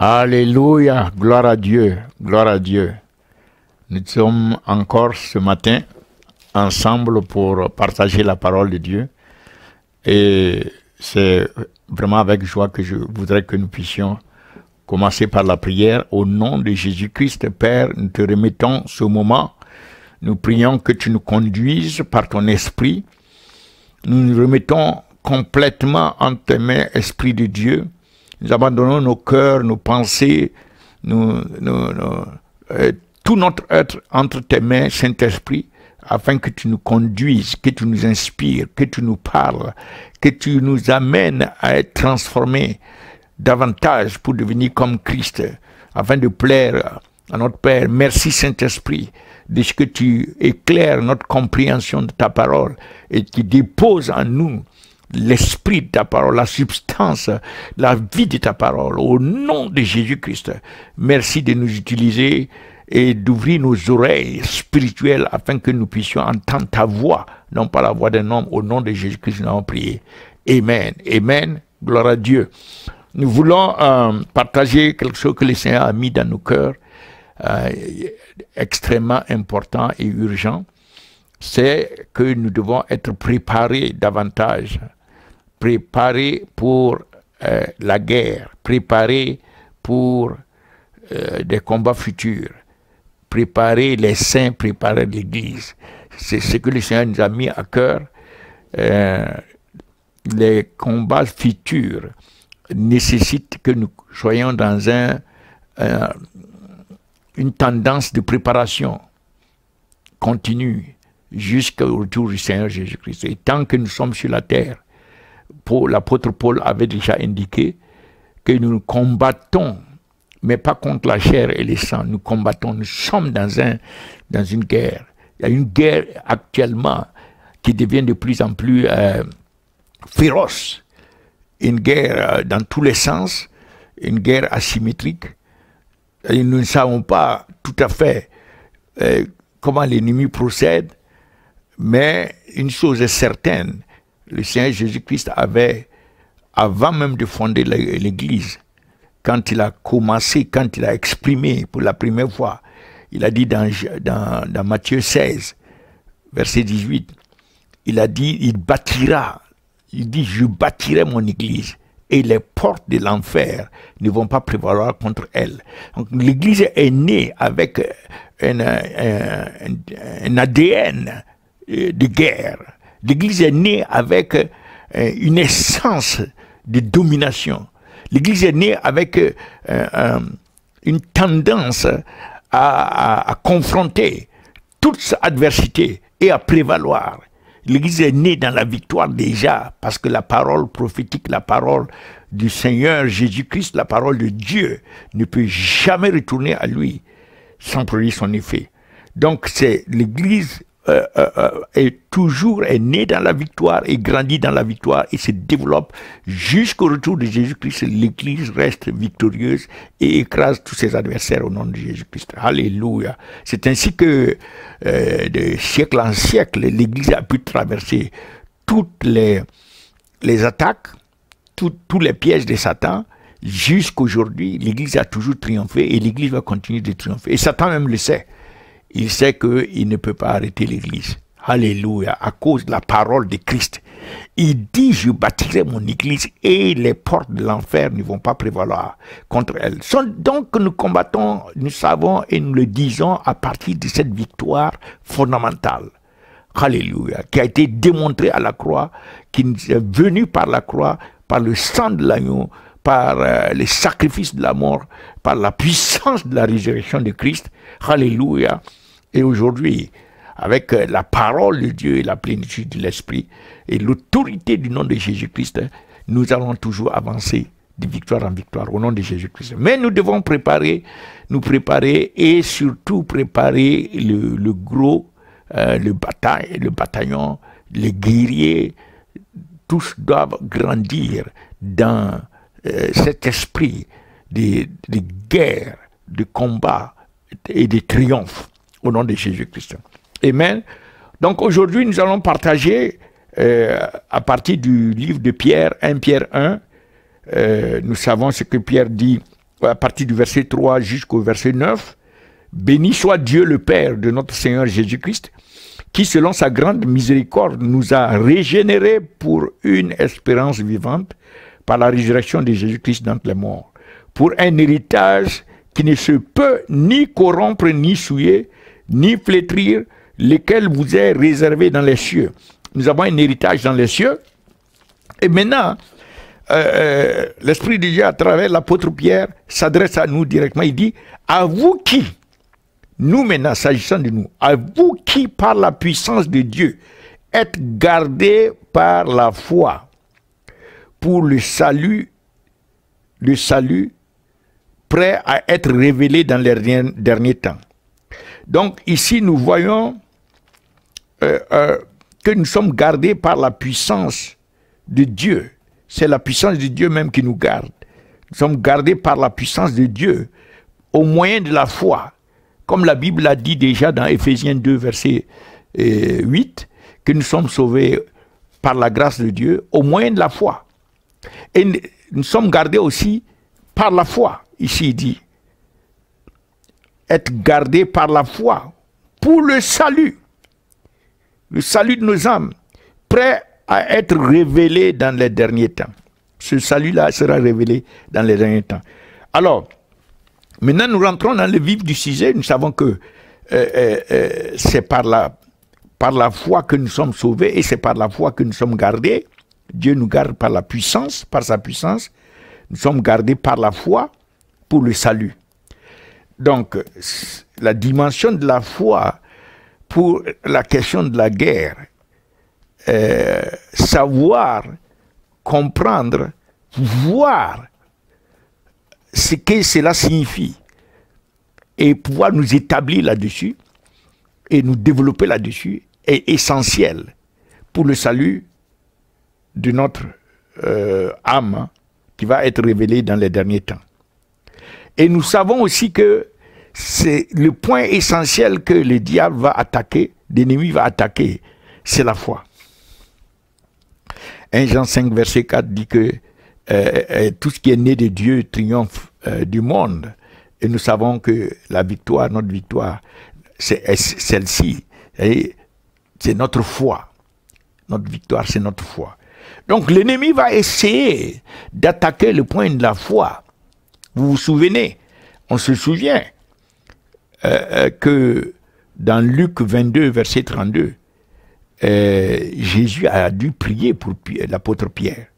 Alléluia, gloire à Dieu, gloire à Dieu. Nous sommes encore ce matin ensemble pour partager la parole de Dieu. Et c'est vraiment avec joie que je voudrais que nous puissions commencer par la prière. Au nom de Jésus-Christ, Père, nous te remettons ce moment. Nous prions que tu nous conduises par ton esprit. Nous nous remettons complètement en tes mains, Esprit de Dieu. Nous abandonnons nos cœurs, nos pensées, tout notre être entre tes mains, Saint-Esprit, afin que tu nous conduises, que tu nous inspires, que tu nous parles, que tu nous amènes à être transformés davantage pour devenir comme Christ, afin de plaire à notre Père. Merci Saint-Esprit de ce que tu éclaires notre compréhension de ta parole et qui dépose en nous l'esprit de ta parole, la substance, la vie de ta parole, au nom de Jésus-Christ. Merci de nous utiliser et d'ouvrir nos oreilles spirituelles afin que nous puissions entendre ta voix, non pas la voix d'un homme. Au nom de Jésus-Christ, nous avons prié. Amen. Amen. Gloire à Dieu. Nous voulons partager quelque chose que le Seigneur a mis dans nos cœurs, extrêmement important et urgent. C'est que nous devons être préparés davantage, préparés pour la guerre, préparés pour des combats futurs, préparer les saints, préparer l'Église. C'est ce que le Seigneur nous a mis à cœur. Les combats futurs nécessitent que nous soyons dans une tendance de préparation continue jusqu'au retour du Seigneur Jésus-Christ. Et tant que nous sommes sur la terre, l'apôtre Paul avait déjà indiqué que nous combattons, mais pas contre la chair et le sang. Nous combattons, nous sommes dans une guerre. Il y a une guerre actuellement qui devient de plus en plus féroce. Une guerre dans tous les sens, une guerre asymétrique. Et nous ne savons pas tout à fait comment l'ennemi procède, mais une chose est certaine, le Seigneur Jésus-Christ avait, avant même de fonder l'Église, quand il a commencé, quand il a exprimé pour la première fois, il a dit dans Matthieu 16, verset 18, il a dit, il dit, je bâtirai mon Église et les portes de l'enfer ne vont pas prévaloir contre elle. Donc l'Église est née avec un ADN de guerre. L'Église est née avec une essence de domination. L'Église est née avec une tendance à confronter toute adversité et à prévaloir. L'Église est née dans la victoire déjà, parce que la parole prophétique, la parole du Seigneur Jésus-Christ, la parole de Dieu, ne peut jamais retourner à lui sans produire son effet. Donc c'est l'Église est née dans la victoire et grandit dans la victoire et se développe jusqu'au retour de Jésus-Christ. L'Église reste victorieuse et écrase tous ses adversaires au nom de Jésus-Christ. Alléluia. C'est ainsi que de siècle en siècle, l'Église a pu traverser toutes les attaques, tous les pièges de Satan. Jusqu'aujourd'hui, l'Église a toujours triomphé et l'Église va continuer de triompher. Et Satan même le sait. Il sait qu'il ne peut pas arrêter l'Église. Alléluia, à cause de la parole de Christ. Il dit, je bâtirai mon Église et les portes de l'enfer ne vont pas prévaloir contre elle. Donc nous combattons, nous savons et nous le disons à partir de cette victoire fondamentale. Alléluia, qui a été démontrée à la croix, qui est venue par la croix, par le sang de l'agneau, par les sacrifices de la mort, par la puissance de la résurrection de Christ. Alléluia. Et aujourd'hui, avec la parole de Dieu et la plénitude de l'Esprit et l'autorité du nom de Jésus-Christ, nous allons toujours avancer de victoire en victoire au nom de Jésus-Christ. Mais nous devons nous préparer et surtout préparer le gros, le bataillon, les guerriers. Tous doivent grandir dans cet esprit de guerre, de combat et de triomphe au nom de Jésus-Christ. Amen. Donc aujourd'hui, nous allons partager à partir du livre de Pierre, 1 Pierre 1, nous savons ce que Pierre dit à partir du verset 3 jusqu'au verset 9. Béni soit Dieu le Père de notre Seigneur Jésus-Christ, qui selon sa grande miséricorde nous a régénérés pour une espérance vivante par la résurrection de Jésus-Christ d'entre les morts, pour un héritage qui ne se peut ni corrompre, ni souiller, ni flétrir, lequel vous est réservé dans les cieux. Nous avons un héritage dans les cieux. Et maintenant, l'Esprit de Dieu, à travers l'apôtre Pierre, s'adresse à nous directement. Il dit, à vous qui, nous maintenant, s'agissant de nous, à vous qui, par la puissance de Dieu, êtes gardés par la foi pour le salut prêt à être révélé dans les derniers temps. Donc ici, nous voyons que nous sommes gardés par la puissance de Dieu. C'est la puissance de Dieu même qui nous garde. Nous sommes gardés par la puissance de Dieu au moyen de la foi. Comme la Bible l'a dit déjà dans Éphésiens 2, verset 8, que nous sommes sauvés par la grâce de Dieu au moyen de la foi. Et nous sommes gardés aussi par la foi. Ici, il dit, être gardés par la foi pour le salut de nos âmes, prêt à être révélé dans les derniers temps. Ce salut-là sera révélé dans les derniers temps. Alors, maintenant nous rentrons dans le vif du sujet. Nous savons que c'est par la foi que nous sommes sauvés et c'est par la foi que nous sommes gardés. Dieu nous garde par la puissance, par sa puissance. Nous sommes gardés par la foi pour le salut. Donc, la dimension de la foi pour la question de la guerre, savoir, comprendre, voir ce que cela signifie et pouvoir nous établir là-dessus et nous développer là-dessus est essentiel pour le salut de notre âme qui va être révélée dans les derniers temps. Et nous savons aussi que c'est le point essentiel que le diable va attaquer, l'ennemi va attaquer, c'est la foi. 1 Jean 5, verset 4 dit que tout ce qui est né de Dieu triomphe du monde. Et nous savons que la victoire, notre victoire, c'est celle-ci. C'est notre foi. Notre victoire, c'est notre foi. Donc l'ennemi va essayer d'attaquer le point de la foi. Vous vous souvenez, on se souvient que dans Luc 22, verset 32, Jésus a dû prier pour l'apôtre Pierre.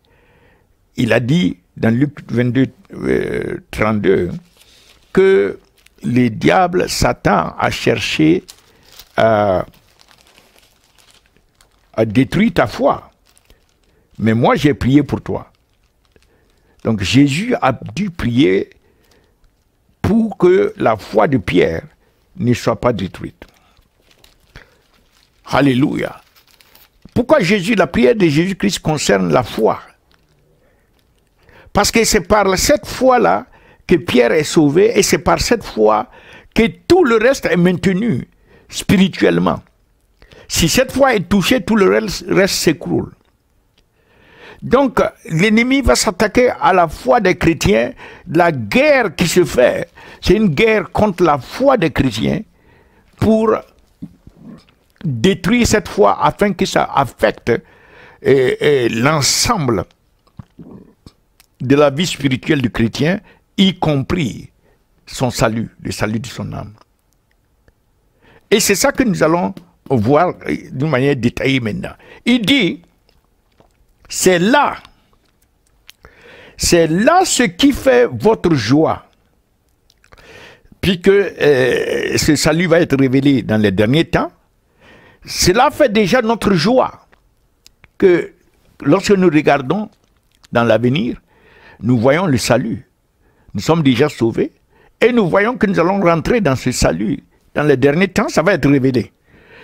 Il a dit dans Luc 22, 32, que le diable, Satan, a cherché à détruire ta foi. Mais moi, j'ai prié pour toi. Donc Jésus a dû prier pour que la foi de Pierre ne soit pas détruite. Alléluia. Pourquoi la prière de Jésus-Christ concerne la foi? Parce que c'est par cette foi-là que Pierre est sauvé et c'est par cette foi que tout le reste est maintenu spirituellement. Si cette foi est touchée, tout le reste s'écroule. Donc, l'ennemi va s'attaquer à la foi des chrétiens. La guerre qui se fait, c'est une guerre contre la foi des chrétiens pour détruire cette foi afin que ça affecte l'ensemble de la vie spirituelle du chrétien, y compris son salut, le salut de son âme. Et c'est ça que nous allons voir d'une manière détaillée maintenant. Il dit, c'est là ce qui fait votre joie, puisque ce salut va être révélé dans les derniers temps. Cela fait déjà notre joie, que lorsque nous regardons dans l'avenir, nous voyons le salut. Nous sommes déjà sauvés et nous voyons que nous allons rentrer dans ce salut. Dans les derniers temps, ça va être révélé.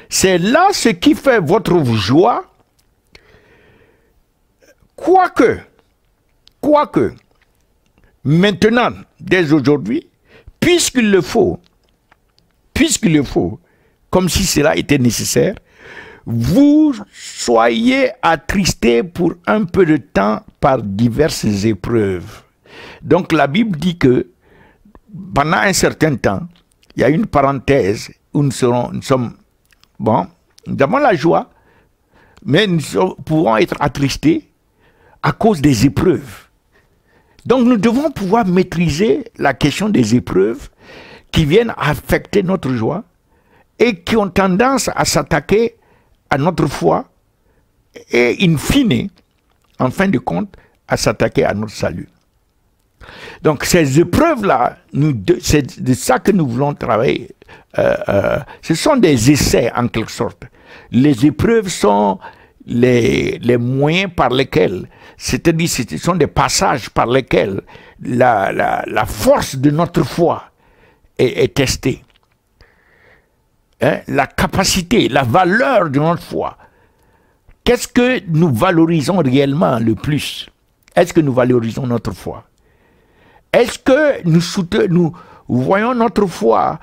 C'est là ce qui fait votre joie, quoique, maintenant, dès aujourd'hui, puisqu'il le faut, comme si cela était nécessaire, vous soyez attristés pour un peu de temps par diverses épreuves. Donc la Bible dit que pendant un certain temps, il y a une parenthèse où nous sommes, bon, nous avons la joie, mais nous pouvons être attristés à cause des épreuves. Donc nous devons pouvoir maîtriser la question des épreuves qui viennent affecter notre joie et qui ont tendance à s'attaquer à notre foi et in fine, en fin de compte, à s'attaquer à notre salut. Donc ces épreuves-là, c'est de ça que nous voulons travailler. Ce sont des essais en quelque sorte. Les épreuves sont les moyens par lesquels, c'est-à-dire ce sont des passages par lesquels la force de notre foi est testée. Hein? La capacité, la valeur de notre foi. Qu'est-ce que nous valorisons réellement le plus? Est-ce que nous valorisons notre foi? Est-ce que nous voyons notre foi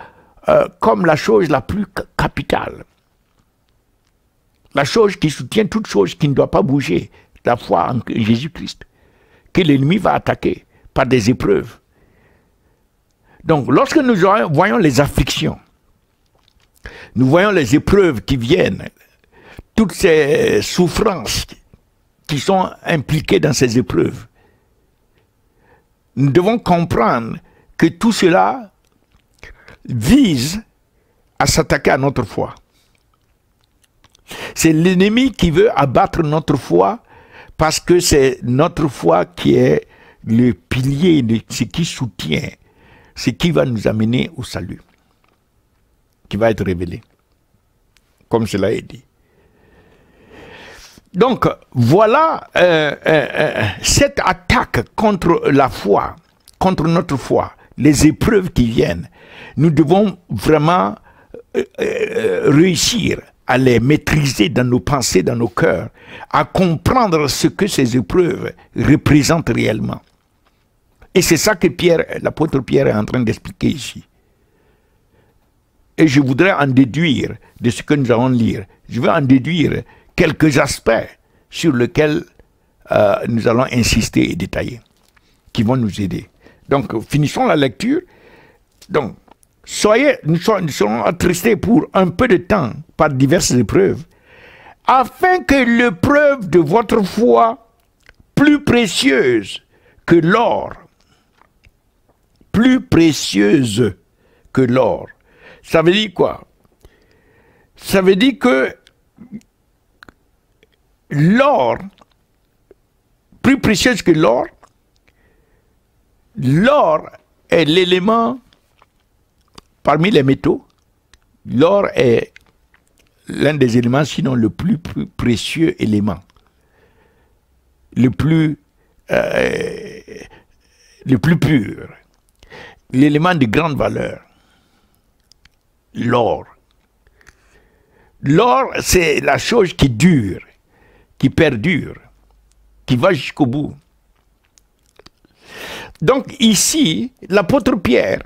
comme la chose la plus capitale? La chose qui soutient toute chose qui ne doit pas bouger, la foi en Jésus-Christ, que l'ennemi va attaquer par des épreuves. Donc, lorsque nous voyons les afflictions, nous voyons les épreuves qui viennent, toutes ces souffrances qui sont impliquées dans ces épreuves, nous devons comprendre que tout cela vise à s'attaquer à notre foi. C'est l'ennemi qui veut abattre notre foi parce que c'est notre foi qui est le pilier de ce qui soutient, ce qui va nous amener au salut, qui va être révélé, comme cela est dit. Donc, voilà cette attaque contre la foi, contre notre foi, les épreuves qui viennent. Nous devons vraiment réussir à les maîtriser dans nos pensées, dans nos cœurs, à comprendre ce que ces épreuves représentent réellement. Et c'est ça que l'apôtre Pierre est en train d'expliquer ici. Et je voudrais en déduire de ce que nous allons lire. Je vais en déduire quelques aspects sur lesquels nous allons insister et détailler, qui vont nous aider. Donc, finissons la lecture. Donc, nous serons attristés pour un peu de temps par diverses épreuves, afin que l'épreuve de votre foi, plus précieuse que l'or, plus précieuse que l'or. Ça veut dire quoi? Ça veut dire que l'or, plus précieuse que l'or est l'élément parmi les métaux. L'or est l'un des éléments, sinon le plus précieux élément, le plus pur, l'élément de grande valeur. L'or. L'or, c'est la chose qui dure, qui perdure, qui va jusqu'au bout. Donc ici, l'apôtre Pierre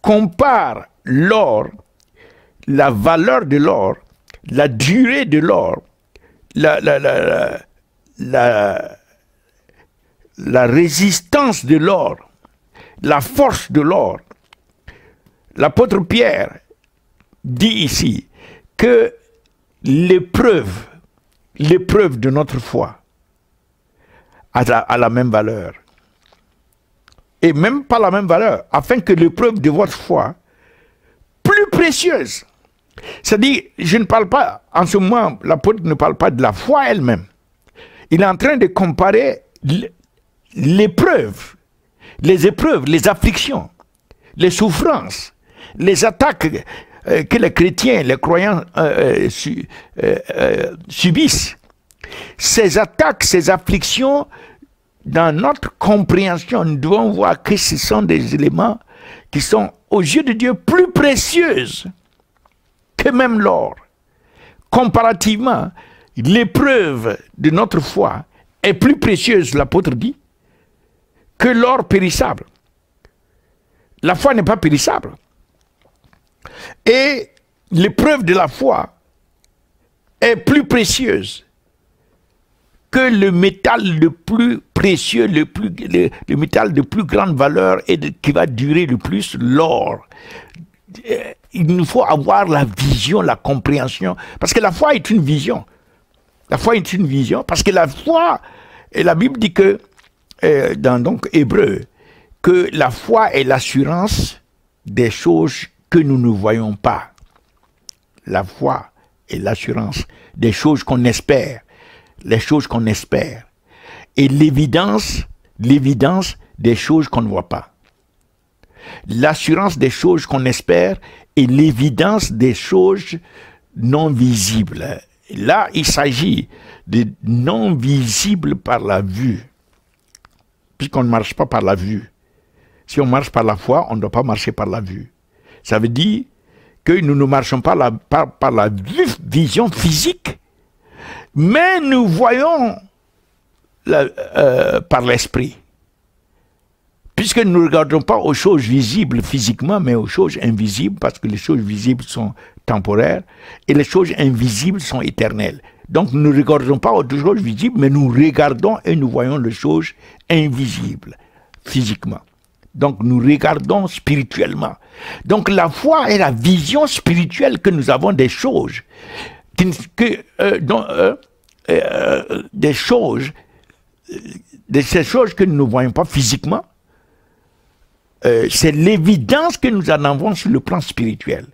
compare l'or, la valeur de l'or, la durée de l'or, la résistance de l'or, la force de l'or. L'apôtre Pierre dit ici que l'épreuve de notre foi a la même valeur. Et même pas la même valeur, afin que l'épreuve de votre foi, plus précieuse. C'est-à-dire, je ne parle pas, en ce moment, l'apôtre ne parle pas de la foi elle-même. Il est en train de comparer l'épreuve, les épreuves, les afflictions, les souffrances, les attaques que les chrétiens, les croyants subissent. Ces attaques, ces afflictions, dans notre compréhension, nous devons voir que ce sont des éléments qui sont, aux yeux de Dieu, plus précieuses que même l'or. Comparativement, l'épreuve de notre foi est plus précieuse, l'apôtre dit, que l'or périssable. La foi n'est pas périssable. Et l'épreuve de la foi est plus précieuse que le métal le plus précieux, le métal de plus grande valeur et qui va durer le plus, l'or. Il nous faut avoir la vision, la compréhension, parce que la foi est une vision. La foi est une vision, parce que la foi, et la Bible dit que, dans donc Hébreu, que la foi est l'assurance des choses que nous ne voyons pas. La foi est l'assurance des choses qu'on espère, les choses qu'on espère, et l'évidence des choses qu'on ne voit pas. L'assurance des choses qu'on espère et l'évidence des choses non visibles. Là, il s'agit de non visibles par la vue, puisqu'on ne marche pas par la vue. Si on marche par la foi, on ne doit pas marcher par la vue. Ça veut dire que nous ne marchons pas par la vision physique, mais nous voyons par l'esprit. Puisque nous ne regardons pas aux choses visibles physiquement, mais aux choses invisibles, parce que les choses visibles sont temporaires et les choses invisibles sont éternelles. Donc nous ne regardons pas aux choses visibles, mais nous regardons et nous voyons les choses invisibles physiquement. Donc nous regardons spirituellement. Donc la foi est la vision spirituelle que nous avons des choses, des choses, de ces choses que nous ne voyons pas physiquement. C'est l'évidence que nous en avons sur le plan spirituel.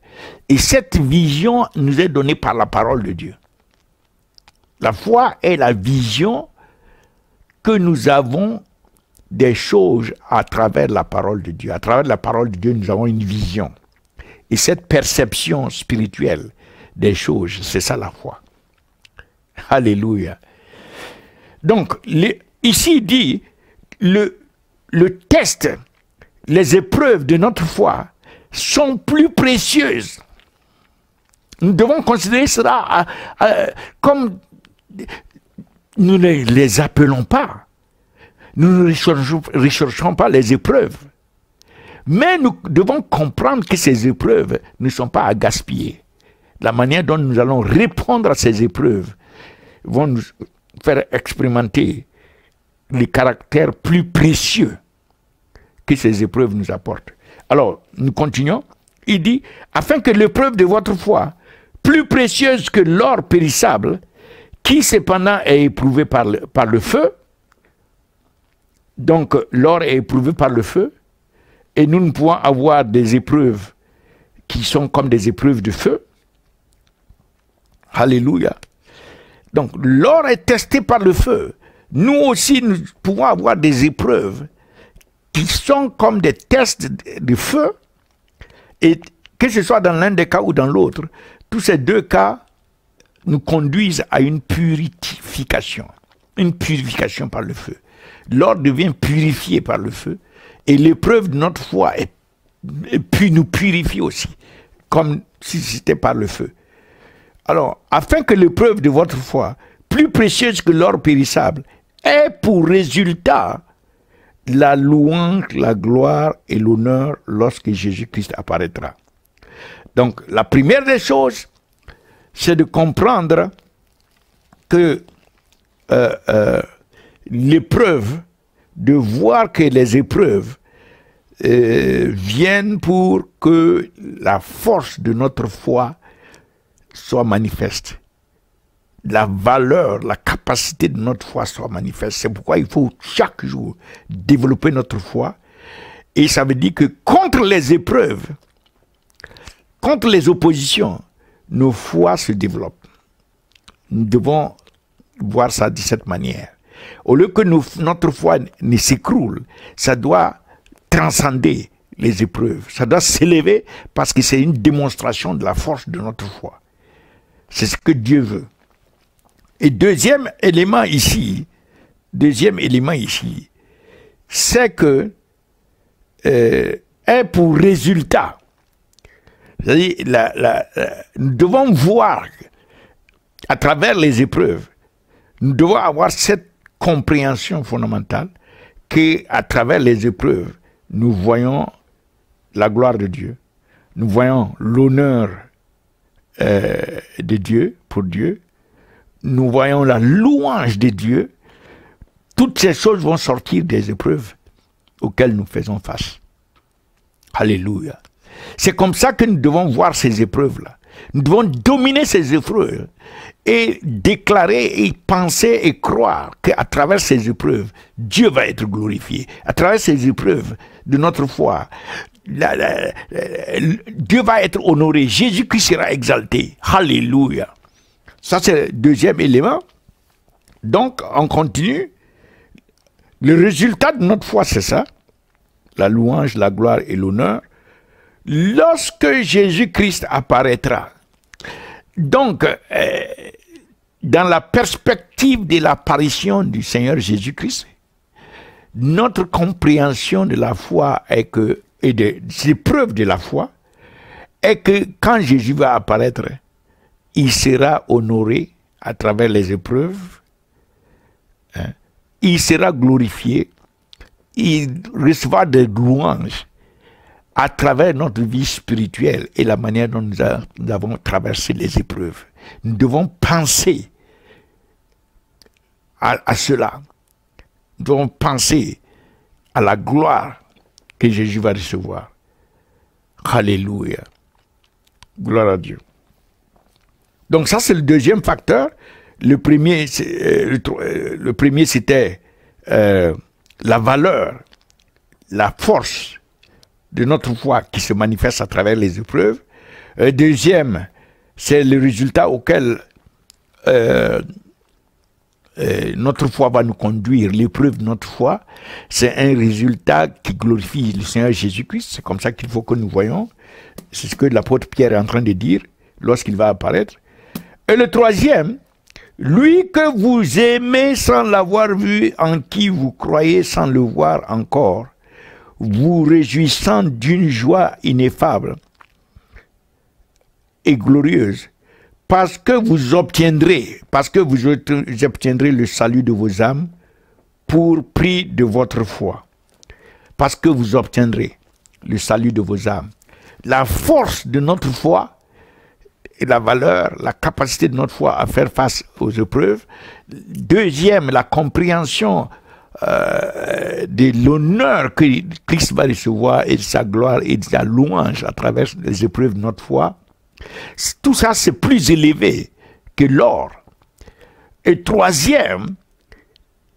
Et cette vision nous est donnée par la parole de Dieu. La foi est la vision que nous avons des choses à travers la parole de Dieu. À travers la parole de Dieu, nous avons une vision. Et cette perception spirituelle des choses, c'est ça la foi. Alléluia. Donc, ici il dit, le test, les épreuves de notre foi sont plus précieuses. Nous devons considérer cela comme nous ne les appelons pas. Nous ne recherchons pas les épreuves. Mais nous devons comprendre que ces épreuves ne sont pas à gaspiller. La manière dont nous allons répondre à ces épreuves vont nous faire expérimenter les caractères plus précieux que ces épreuves nous apportent. Alors, nous continuons. Il dit, afin que l'épreuve de votre foi, plus précieuse que l'or périssable, qui cependant est éprouvé par le feu, donc l'or est éprouvé par le feu, et nous ne pouvons avoir des épreuves qui sont comme des épreuves de feu. Alléluia. Donc l'or est testé par le feu. Nous aussi, nous pouvons avoir des épreuves qui sont comme des tests de feu, et que ce soit dans l'un des cas ou dans l'autre, tous ces deux cas nous conduisent à une purification par le feu. L'or devient purifié par le feu, et l'épreuve de notre foi nous purifie aussi, comme si c'était par le feu. Alors, afin que l'épreuve de votre foi, plus précieuse que l'or périssable, ait pour résultat la louange, la gloire et l'honneur lorsque Jésus-Christ apparaîtra. Donc, la première des choses, c'est de comprendre que l'épreuve, de voir que les épreuves viennent pour que la force de notre foi soit manifeste. La valeur, la capacité de notre foi soit manifeste. C'est pourquoi il faut chaque jour développer notre foi. Et ça veut dire que contre les épreuves, contre les oppositions, nos foi se développent. Nous devons voir ça de cette manière. Au lieu que notre foi ne s'écroule, ça doit transcender les épreuves. Ça doit s'élever parce que c'est une démonstration de la force de notre foi. C'est ce que Dieu veut. Et deuxième élément ici, c'est que est pour résultat. C'est-à-dire, nous devons voir à travers les épreuves, nous devons avoir cette compréhension fondamentale qu'à travers les épreuves, nous voyons la gloire de Dieu, nous voyons l'honneur de Dieu, pour Dieu, nous voyons la louange de Dieu, toutes ces choses vont sortir des épreuves auxquelles nous faisons face. Alléluia. C'est comme ça que nous devons voir ces épreuves-là. Nous devons dominer ces épreuves et déclarer et penser et croire qu'à travers ces épreuves, Dieu va être glorifié. À travers ces épreuves de notre foi, Dieu va être honoré. Jésus-Christ sera exalté. Alléluia. Ça, c'est le deuxième élément. Donc, on continue. Le résultat de notre foi, c'est ça. La louange, la gloire et l'honneur. Lorsque Jésus-Christ apparaîtra. Donc, dans la perspective de l'apparition du Seigneur Jésus-Christ, notre compréhension de la foi est que, et des épreuves de la foi, est que quand Jésus va apparaître, il sera honoré à travers les épreuves, hein, il sera glorifié, il recevra des louanges à travers notre vie spirituelle et la manière dont nous avons traversé les épreuves. Nous devons penser à cela. Nous devons penser à la gloire que Jésus va recevoir. Alléluia. Gloire à Dieu. Donc ça, c'est le deuxième facteur. Le premier, c'était la valeur, la force de notre foi qui se manifeste à travers les épreuves. Deuxième, c'est le résultat auquel notre foi va nous conduire. L'épreuve de notre foi, c'est un résultat qui glorifie le Seigneur Jésus-Christ. C'est comme ça qu'il faut que nous voyons. C'est ce que l'apôtre Pierre est en train de dire lorsqu'il va apparaître. Et le troisième, lui que vous aimez sans l'avoir vu, en qui vous croyez sans le voir encore, vous réjouissant d'une joie ineffable et glorieuse, parce que vous obtiendrez le salut de vos âmes pour prix de votre foi. Parce que vous obtiendrez le salut de vos âmes. La force de notre foi et la valeur, la capacité de notre foi à faire face aux épreuves. Deuxième, la compréhension de l'honneur que Christ va recevoir et de sa gloire et de sa louange à travers les épreuves de notre foi. Tout ça, c'est plus élevé que l'or. Et troisième,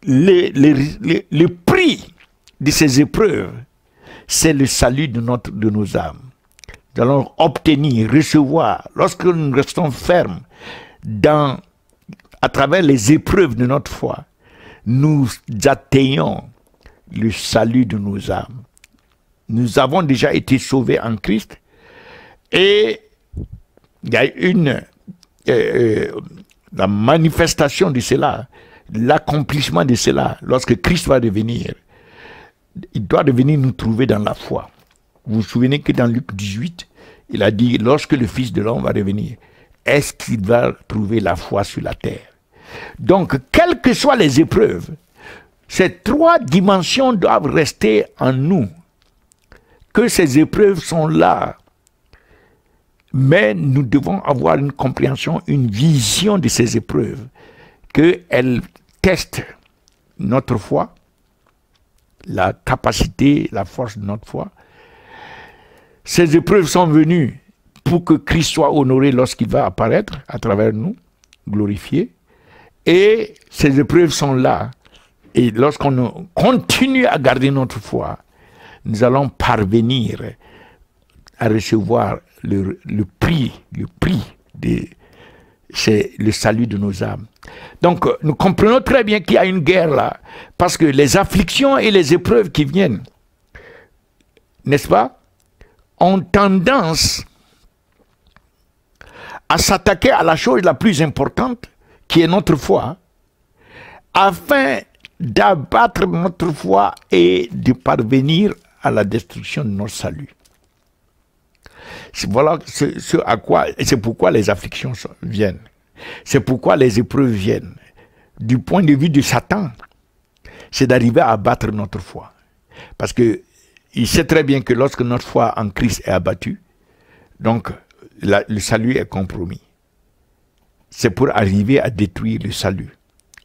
le prix de ces épreuves, c'est le salut de nos âmes. Nous allons obtenir, recevoir, lorsque nous restons fermes à travers les épreuves de notre foi, nous atteignons le salut de nos âmes. Nous avons déjà été sauvés en Christ et il y a la manifestation de cela, l'accomplissement de cela, lorsque Christ va revenir. Il doit revenir nous trouver dans la foi. Vous vous souvenez que dans Luc 18, il a dit, lorsque le Fils de l'homme va revenir, est-ce qu'il va trouver la foi sur la terre? Donc, quelles que soient les épreuves, ces trois dimensions doivent rester en nous. Que ces épreuves sont là, mais nous devons avoir une compréhension, une vision de ces épreuves, qu'elles testent notre foi, la capacité, la force de notre foi. Ces épreuves sont venues pour que Christ soit honoré lorsqu'il va apparaître à travers nous, glorifié. Et ces épreuves sont là. Et lorsqu'on continue à garder notre foi, nous allons parvenir à recevoir le prix c'est le salut de nos âmes. Donc, nous comprenons très bien qu'il y a une guerre là, parce que les afflictions et les épreuves qui viennent, n'est-ce pas, ont tendance à s'attaquer à la chose la plus importante, qui est notre foi, afin d'abattre notre foi et de parvenir à la destruction de notre salut. Voilà c'est pourquoi les afflictions viennent. C'est pourquoi les épreuves viennent. Du point de vue de Satan, c'est d'arriver à abattre notre foi. Parce qu'il sait très bien que lorsque notre foi en Christ est abattue, donc le salut est compromis. c'est pour arriver à détruire le salut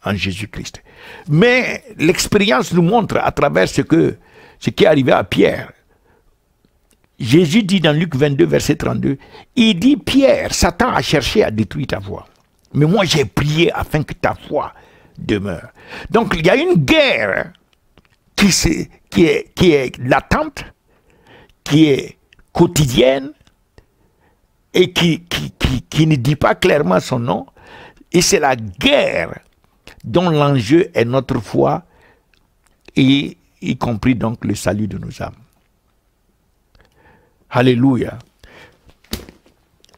en Jésus-Christ. Mais l'expérience nous montre à travers ce qui est arrivé à Pierre. Jésus dit dans Luc 22, verset 32, il dit, Pierre, Satan a cherché à détruire ta foi. Mais moi j'ai prié afin que ta foi demeure. Donc il y a une guerre qui est latente, qui est quotidienne et qui ne dit pas clairement son nom. Et c'est la guerre dont l'enjeu est notre foi, et y compris donc le salut de nos âmes. Alléluia.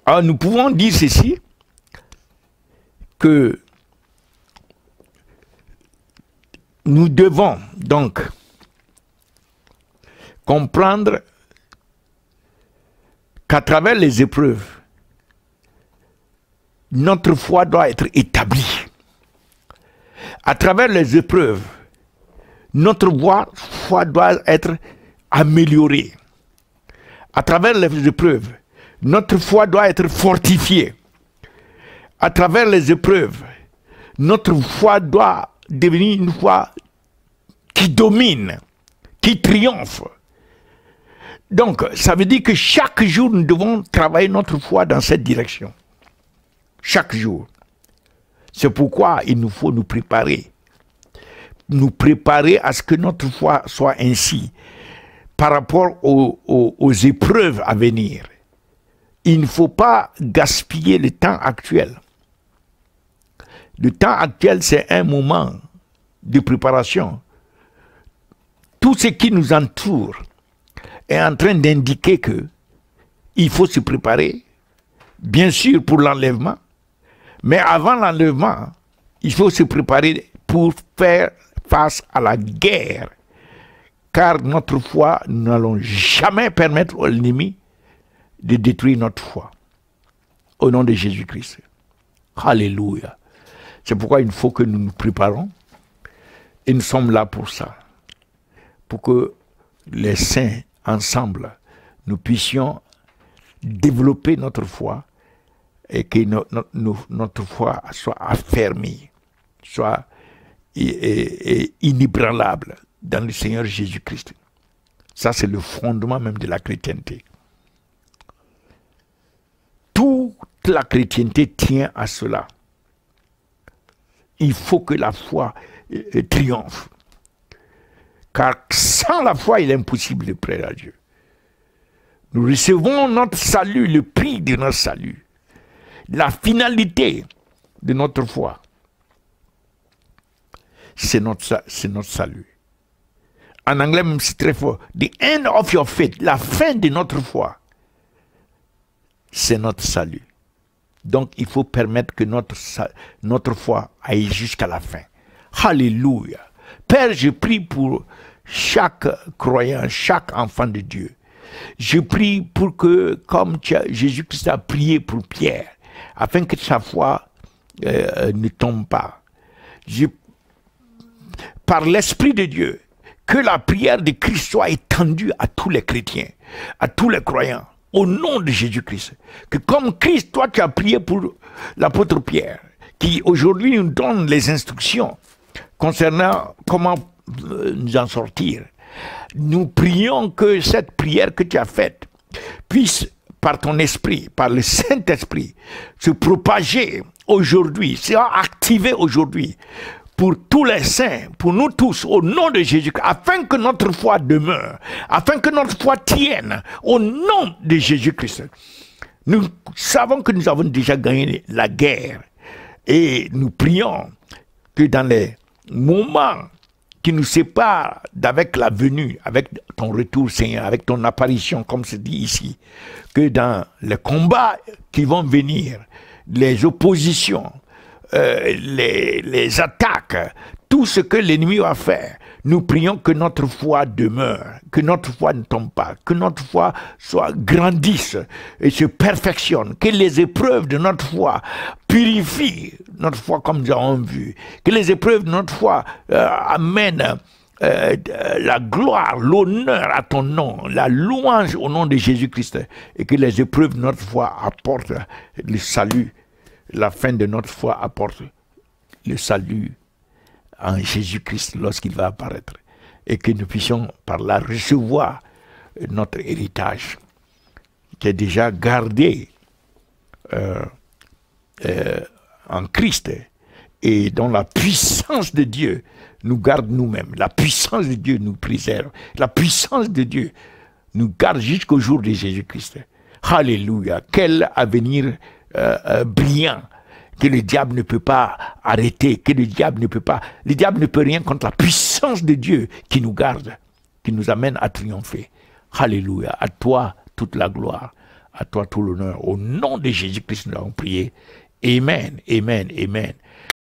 Alors nous pouvons dire ceci, que nous devons donc comprendre qu'à travers les épreuves, notre foi doit être établie. À travers les épreuves, notre foi doit être améliorée. À travers les épreuves, notre foi doit être fortifiée. À travers les épreuves, notre foi doit devenir une foi qui domine, qui triomphe. Donc, ça veut dire que chaque jour, nous devons travailler notre foi dans cette direction. Chaque jour. C'est pourquoi il nous faut nous préparer. Nous préparer à ce que notre foi soit ainsi. Par rapport aux épreuves à venir. Il ne faut pas gaspiller le temps actuel. Le temps actuel, c'est un moment de préparation. Tout ce qui nous entoure est en train d'indiquer que il faut se préparer, bien sûr pour l'enlèvement, mais avant l'enlèvement, il faut se préparer pour faire face à la guerre. Car notre foi, nous n'allons jamais permettre à l'ennemi de détruire notre foi. Au nom de Jésus-Christ. Alléluia. C'est pourquoi il faut que nous nous préparons. Et nous sommes là pour ça. Pour que les saints, ensemble, nous puissions développer notre foi et que notre foi soit affermie, soit inébranlable dans le Seigneur Jésus-Christ. Ça, c'est le fondement même de la chrétienté. Toute la chrétienté tient à cela. Il faut que la foi triomphe. Car sans la foi, il est impossible de plaire à Dieu. Nous recevons notre salut, le prix de notre salut. La finalité de notre foi, c'est notre salut. En anglais, même c'est très fort. The end of your faith, la fin de notre foi, c'est notre salut. Donc, il faut permettre que notre foi aille jusqu'à la fin. Alléluia. Père, je prie pour chaque croyant, chaque enfant de Dieu. Je prie pour que, comme Jésus-Christ a prié pour Pierre, afin que sa foi ne tombe pas. Par l'Esprit de Dieu, que la prière de Christ soit étendue à tous les chrétiens, à tous les croyants, au nom de Jésus-Christ. Que comme Christ, toi tu as prié pour l'apôtre Pierre, qui aujourd'hui nous donne les instructions concernant comment nous en sortir. Nous prions que cette prière que tu as faite puisse, par ton esprit, par le Saint-Esprit, se propager aujourd'hui, soit activée aujourd'hui, pour tous les saints, pour nous tous, au nom de Jésus, afin que notre foi demeure, afin que notre foi tienne, au nom de Jésus-Christ. Nous savons que nous avons déjà gagné la guerre, et nous prions que dans les moments qui nous séparent d'avec la venue, avec ton retour, Seigneur, avec ton apparition, comme c'est dit ici, que dans les combats qui vont venir, les oppositions, les attaques, tout ce que l'ennemi va faire, nous prions que notre foi demeure, que notre foi ne tombe pas, que notre foi grandisse et se perfectionne, que les épreuves de notre foi purifient notre foi comme nous avons vu, que les épreuves de notre foi amènent la gloire, l'honneur à ton nom, la louange au nom de Jésus-Christ, et que les épreuves de notre foi apportent le salut la fin de notre foi apporte le salut en Jésus-Christ lorsqu'il va apparaître, et que nous puissions par là recevoir notre héritage qui est déjà gardé en Christ, et dont la puissance de Dieu nous garde nous-mêmes. La puissance de Dieu nous préserve. La puissance de Dieu nous garde jusqu'au jour de Jésus-Christ. Alléluia. Quel avenir brillant que le diable ne peut pas arrêter, que le diable ne peut pas... Le diable ne peut rien contre la puissance de Dieu qui nous garde, qui nous amène à triompher. Alléluia. À toi toute la gloire, à toi tout l'honneur. Au nom de Jésus-Christ, nous avons prié. Amen, amen, amen.